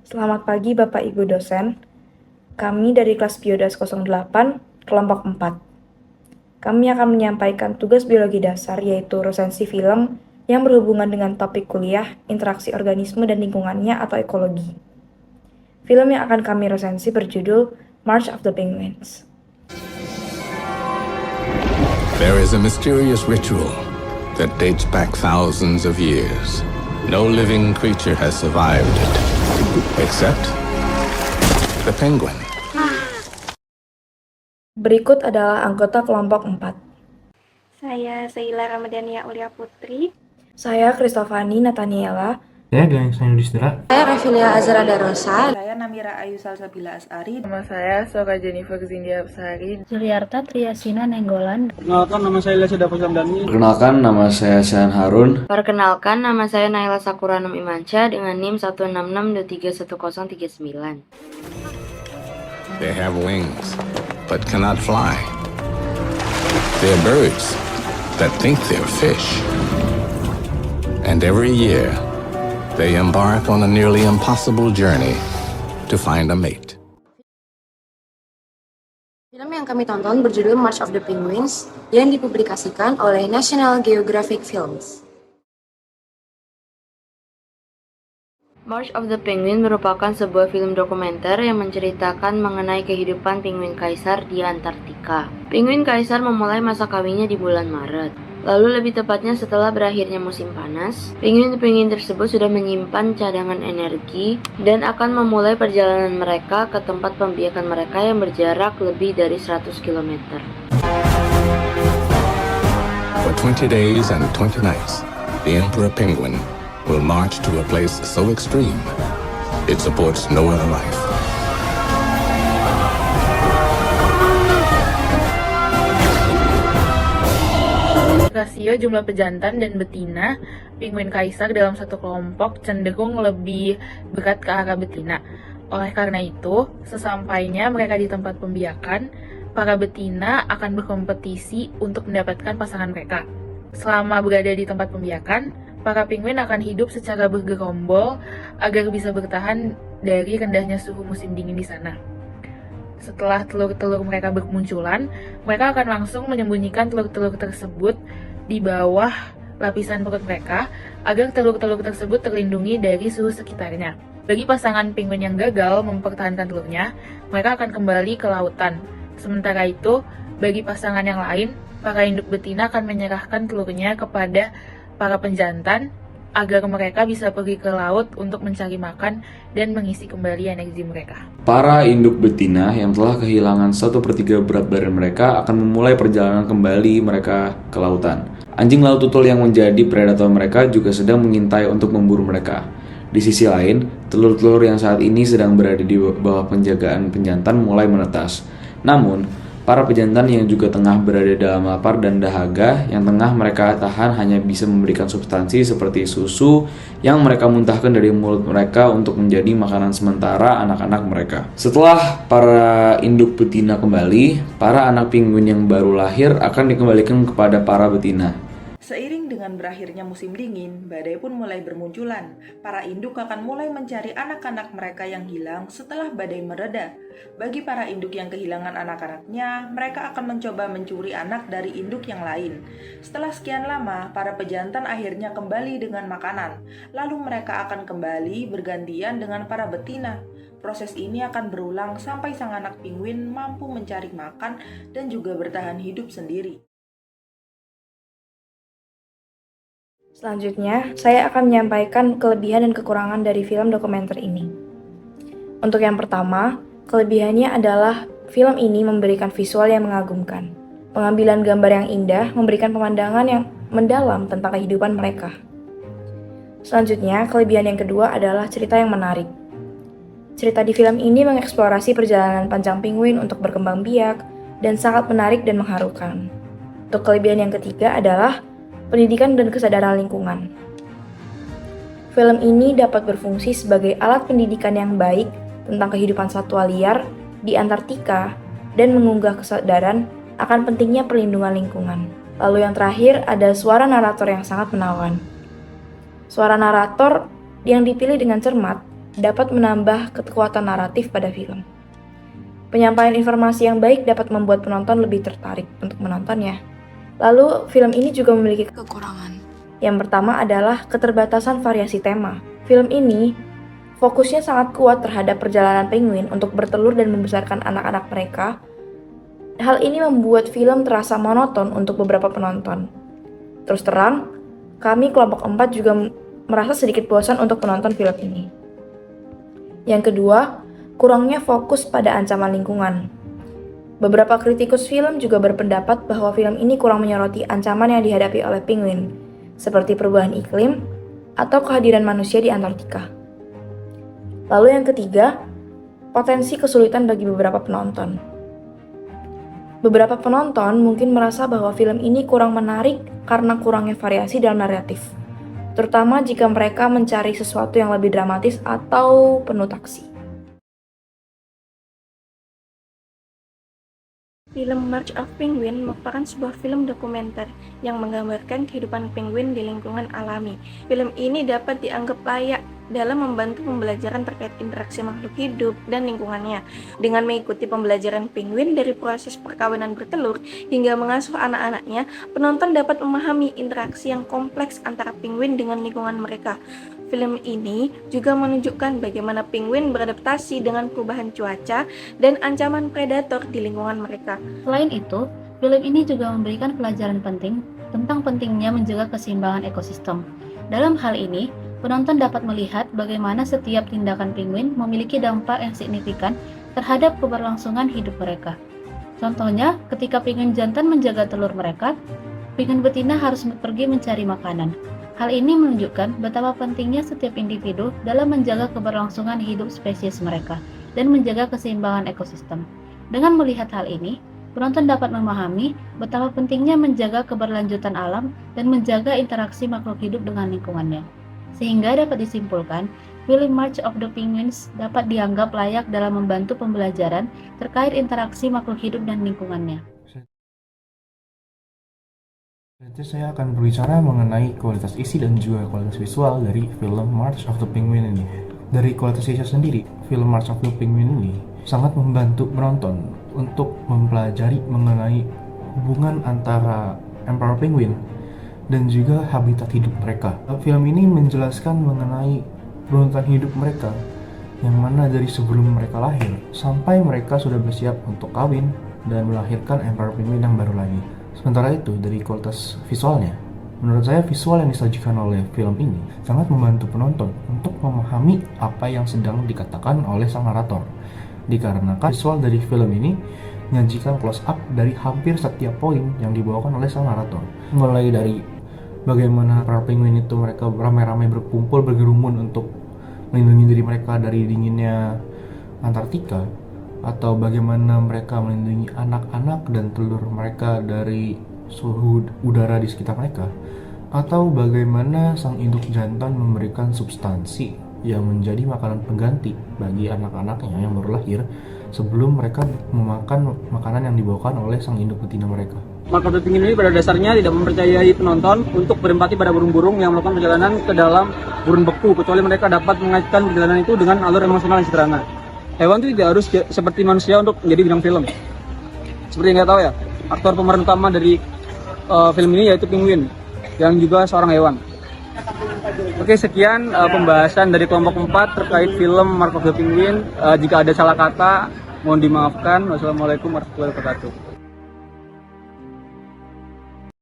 Selamat pagi Bapak Ibu dosen. Kami dari kelas Biodas 08, kelompok 4. Kami akan menyampaikan tugas biologi dasar yaitu resensi film yang berhubungan dengan topik kuliah, interaksi organisme dan lingkungannya atau ekologi. Film yang akan kami resensi berjudul March of the Penguins. There is a mysterious ritual that dates back thousands of years. No living creature has survived it, except the penguin. Berikut adalah anggota kelompok 4. Saya Sheila Ramadhania Ulia Putri. Saya Kristofani Nathaniela. Saya Gayung Yudhistira. Saya Revilia Azra Darosa. Saya Namira Ayu Salsabila Asari. Nama saya Sora Jennifer Zindia Absari. Juliarta Triasina Nenggolan. Perkenalkan, nama saya Ilya Dapo Samdani. Perkenalkan, nama saya Syan Harun. Perkenalkan, nama saya Naila Sakuranum Imansyah dengan NIM 166231039. They have wings, but cannot fly. They're birds that think they're fish. And every year, they embark on a nearly impossible journey to find a mate. Film yang kami tonton berjudul March of the Penguins yang dipublikasikan oleh National Geographic Films. March of the Penguin merupakan sebuah film dokumenter yang menceritakan mengenai kehidupan penguin kaisar di Antartika. Penguin kaisar memulai masa kawinnya di bulan Maret. Lalu lebih tepatnya setelah berakhirnya musim panas, penguin-penguin tersebut sudah menyimpan cadangan energi dan akan memulai perjalanan mereka ke tempat pembiakan mereka yang berjarak lebih dari 100 km. For 20 days and 20 nights, the emperor penguin will march to a place so extreme, it supports no other life. Rasio jumlah pejantan dan betina penguin kaisar dalam satu kelompok cenderung lebih berat ke arah betina. Oleh karena itu, sesampainya mereka di tempat pembiakan, para betina akan berkompetisi untuk mendapatkan pasangan mereka. Selama berada di tempat pembiakan, para penguin akan hidup secara bergerombol agar bisa bertahan dari rendahnya suhu musim dingin di sana. Setelah telur-telur mereka bermunculan, mereka akan langsung menyembunyikan telur-telur tersebut di bawah lapisan perut mereka agar telur-telur tersebut terlindungi dari suhu sekitarnya. Bagi pasangan penguin yang gagal mempertahankan telurnya, mereka akan kembali ke lautan. Sementara itu, bagi pasangan yang lain, para induk betina akan menyerahkan telurnya kepada para penjantan agar mereka bisa pergi ke laut untuk mencari makan dan mengisi kembali energi mereka. Para induk betina yang telah kehilangan 1/3 berat badan mereka akan memulai perjalanan kembali mereka ke lautan. Anjing laut tutul yang menjadi predator mereka juga sedang mengintai untuk memburu mereka. Di sisi lain, telur-telur yang saat ini sedang berada di bawah penjagaan penjantan mulai menetas. Namun, para pejantan yang juga tengah berada dalam lapar dan dahaga yang tengah mereka tahan hanya bisa memberikan substansi seperti susu yang mereka muntahkan dari mulut mereka untuk menjadi makanan sementara anak-anak mereka. Setelah para induk betina kembali, para anak penguin yang baru lahir akan dikembalikan kepada para betina. Seiring dengan berakhirnya musim dingin, badai pun mulai bermunculan. Para induk akan mulai mencari anak-anak mereka yang hilang setelah badai mereda. Bagi para induk yang kehilangan anak-anaknya, mereka akan mencoba mencuri anak dari induk yang lain. Setelah sekian lama, para pejantan akhirnya kembali dengan makanan. Lalu mereka akan kembali bergantian dengan para betina. Proses ini akan berulang sampai sang anak penguin mampu mencari makan dan juga bertahan hidup sendiri. Selanjutnya, saya akan menyampaikan kelebihan dan kekurangan dari film dokumenter ini. Untuk yang pertama, kelebihannya adalah film ini memberikan visual yang mengagumkan. Pengambilan gambar yang indah memberikan pemandangan yang mendalam tentang kehidupan mereka. Selanjutnya, kelebihan yang kedua adalah cerita yang menarik. Cerita di film ini mengeksplorasi perjalanan panjang penguin untuk berkembang biak dan sangat menarik dan mengharukan. Untuk kelebihan yang ketiga adalah pendidikan dan kesadaran lingkungan. Film ini dapat berfungsi sebagai alat pendidikan yang baik tentang kehidupan satwa liar di Antartika dan mengunggah kesadaran akan pentingnya perlindungan lingkungan. Lalu yang terakhir ada suara narator yang sangat menawan. Suara narator yang dipilih dengan cermat dapat menambah kekuatan naratif pada film. Penyampaian informasi yang baik dapat membuat penonton lebih tertarik untuk menontonnya. Lalu, film ini juga memiliki kekurangan. Yang pertama adalah keterbatasan variasi tema. Film ini fokusnya sangat kuat terhadap perjalanan penguin untuk bertelur dan membesarkan anak-anak mereka. Hal ini membuat film terasa monoton untuk beberapa penonton. Terus terang, kami kelompok 4 juga merasa sedikit bosan untuk menonton film ini. Yang kedua, kurangnya fokus pada ancaman lingkungan. Beberapa kritikus film juga berpendapat bahwa film ini kurang menyoroti ancaman yang dihadapi oleh penguin, seperti perubahan iklim atau kehadiran manusia di Antartika. Lalu yang ketiga, potensi kesulitan bagi beberapa penonton. Beberapa penonton mungkin merasa bahwa film ini kurang menarik karena kurangnya variasi dalam naratif, terutama jika mereka mencari sesuatu yang lebih dramatis atau penuh taksi. Film March of Penguin merupakan sebuah film dokumenter yang menggambarkan kehidupan penguin di lingkungan alami. Film ini dapat dianggap layak dalam membantu pembelajaran terkait interaksi makhluk hidup dan lingkungannya. Dengan mengikuti pembelajaran penguin dari proses perkawinan bertelur hingga mengasuh anak-anaknya, penonton dapat memahami interaksi yang kompleks antara penguin dengan lingkungan mereka. Film ini juga menunjukkan bagaimana penguin beradaptasi dengan perubahan cuaca dan ancaman predator di lingkungan mereka. Selain itu, film ini juga memberikan pelajaran penting tentang pentingnya menjaga keseimbangan ekosistem. Dalam hal ini, penonton dapat melihat bagaimana setiap tindakan penguin memiliki dampak yang signifikan terhadap keberlangsungan hidup mereka. Contohnya, ketika penguin jantan menjaga telur mereka, penguin betina harus pergi mencari makanan. Hal ini menunjukkan betapa pentingnya setiap individu dalam menjaga keberlangsungan hidup spesies mereka dan menjaga keseimbangan ekosistem. Dengan melihat hal ini, penonton dapat memahami betapa pentingnya menjaga keberlanjutan alam dan menjaga interaksi makhluk hidup dengan lingkungannya. Sehingga dapat disimpulkan, film March of the Penguins dapat dianggap layak dalam membantu pembelajaran terkait interaksi makhluk hidup dan lingkungannya. Nanti saya akan berbicara mengenai kualitas isi dan juga kualitas visual dari film March of the Penguin ini. Dari kualitas isi sendiri, film March of the Penguin ini sangat membantu penonton untuk mempelajari mengenai hubungan antara emperor penguin dan juga habitat hidup mereka. Film ini menjelaskan mengenai runtutan hidup mereka, yang mana dari sebelum mereka lahir sampai mereka sudah bersiap untuk kawin dan melahirkan emperor penguin yang baru lagi. Sementara itu, dari kualitas visualnya, menurut saya visual yang disajikan oleh film ini sangat membantu penonton untuk memahami apa yang sedang dikatakan oleh sang narator. Dikarenakan visual dari film ini menyajikan close up dari hampir setiap poin yang dibawakan oleh sang narator. Mulai dari bagaimana para penguin itu mereka ramai-ramai berkumpul bergerumun untuk melindungi diri mereka dari dinginnya Antartika, atau bagaimana mereka melindungi anak-anak dan telur mereka dari suhu udara di sekitar mereka, atau bagaimana sang induk jantan memberikan substansi yang menjadi makanan pengganti bagi anak-anaknya yang baru lahir sebelum mereka memakan makanan yang dibawakan oleh sang induk betina mereka. March of the Penguin ini pada dasarnya tidak mempercayai penonton untuk berempati pada burung-burung yang melakukan perjalanan ke dalam gurun beku, kecuali mereka dapat mengaitkan perjalanan itu dengan alur emosional yang sederhana. Hewan itu tidak harus seperti manusia untuk menjadi bintang film. Seperti yang kita tahu ya, aktor pemeran utama dari film ini yaitu penguin, yang juga seorang hewan. Oke, sekian pembahasan dari kelompok 4 terkait film March of the Penguin. Jika ada salah kata, mohon dimaafkan. Wassalamualaikum warahmatullahi wabarakatuh.